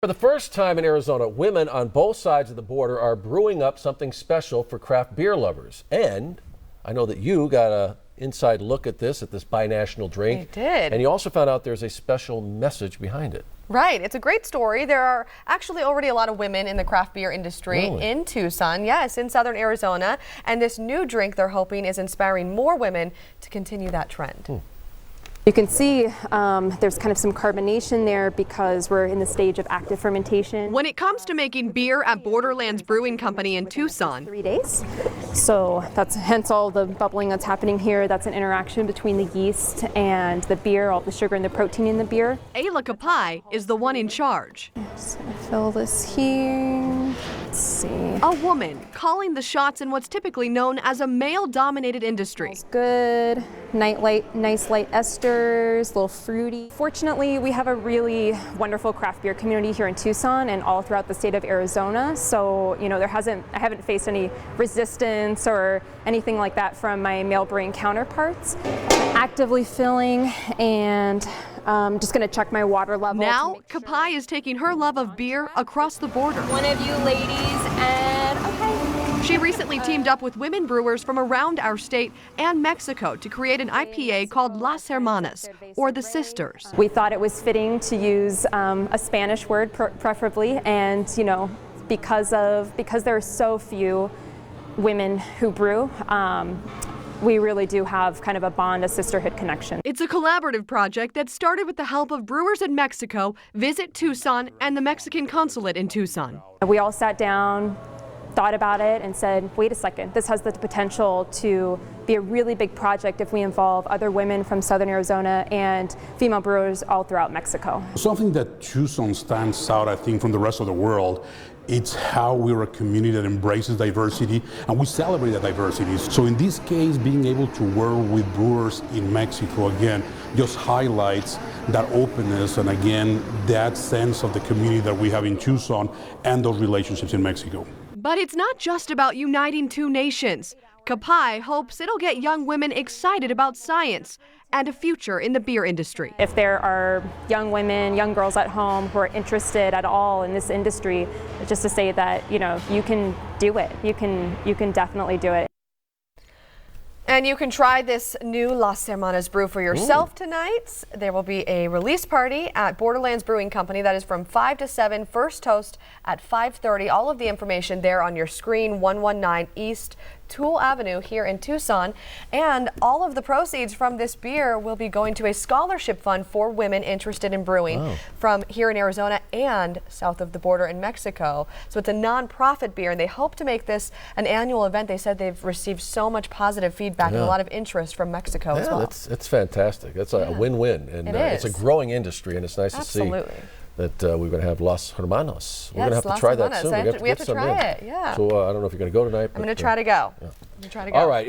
For the first time in Arizona, women on both sides of the border are brewing up something special for craft beer lovers. And I know that you got an inside look at this binational drink. I did. And you also found out there's a special message behind it. Right. It's a great story. There are actually already a lot of women in the craft beer industry in Tucson, yes, in southern Arizona. And this new drink they're hoping is inspiring more women to continue that trend. You can see there's kind of some carbonation there because we're in the stage of active fermentation. When it comes to making beer at Borderlands Brewing Company in Tucson, 3 days. So that's hence all the bubbling that's happening here. That's an interaction between the yeast and the beer, all the sugar and the protein in the beer. Ayla Kapai is the one in charge. Just gonna fill this here. Let's see. A woman calling the shots in what's typically known as a male-dominated industry. Smells good. Nice light esters, a little fruity. Fortunately, we have a really wonderful craft beer community here in Tucson and all throughout the state of Arizona. So, you know, I haven't faced any resistance or anything like that from my male brewing counterparts. Actively filling and just gonna check my water level. Now, Kapai is taking her love of beer across the border. One of you ladies and okay. She recently teamed up with women brewers from around our state and Mexico to create an IPA called Las Hermanas, or the Sisters. We thought it was fitting to use a Spanish word preferably, and you know, because there are so few women who brew, we really do have kind of a bond, a sisterhood connection. It's a collaborative project that started with the help of brewers in Mexico, Visit Tucson, and the Mexican consulate in Tucson. We all sat down, thought about it, and said, wait a second, this has the potential to be a really big project if we involve other women from southern Arizona and female brewers all throughout Mexico. Something that Tucson stands out, I think, from the rest of the world, it's how we're a community that embraces diversity and we celebrate that diversity. So in this case, being able to work with brewers in Mexico, again, just highlights that openness and again, that sense of the community that we have in Tucson and those relationships in Mexico. But it's not just about uniting two nations. Kapai hopes it'll get young women excited about science and a future in the beer industry. If there are young women, young girls at home who are interested at all in this industry, just to say that, you know, you can do it. You can definitely do it. And you can try this new Las Hermanas brew for yourself tonight. There will be a release party at Borderlands Brewing Company. That is from 5 to 7, first toast at 5:30. All of the information there on your screen, 119 East Toole Avenue here in Tucson. And all of the proceeds from this beer will be going to a scholarship fund for women interested in brewing from here in Arizona and south of the border in Mexico. So it's a non-profit beer, and they hope to make this an annual event. They said they've received so much positive feedback and a lot of interest from Mexico as well. It's fantastic. It's a win-win, and it's a growing industry, and it's nice to see that we're going to have Las Hermanas. We're going to have to try that soon. We have to try it, yeah. So I don't know if you're going to go tonight. I'm going to try to go. All right.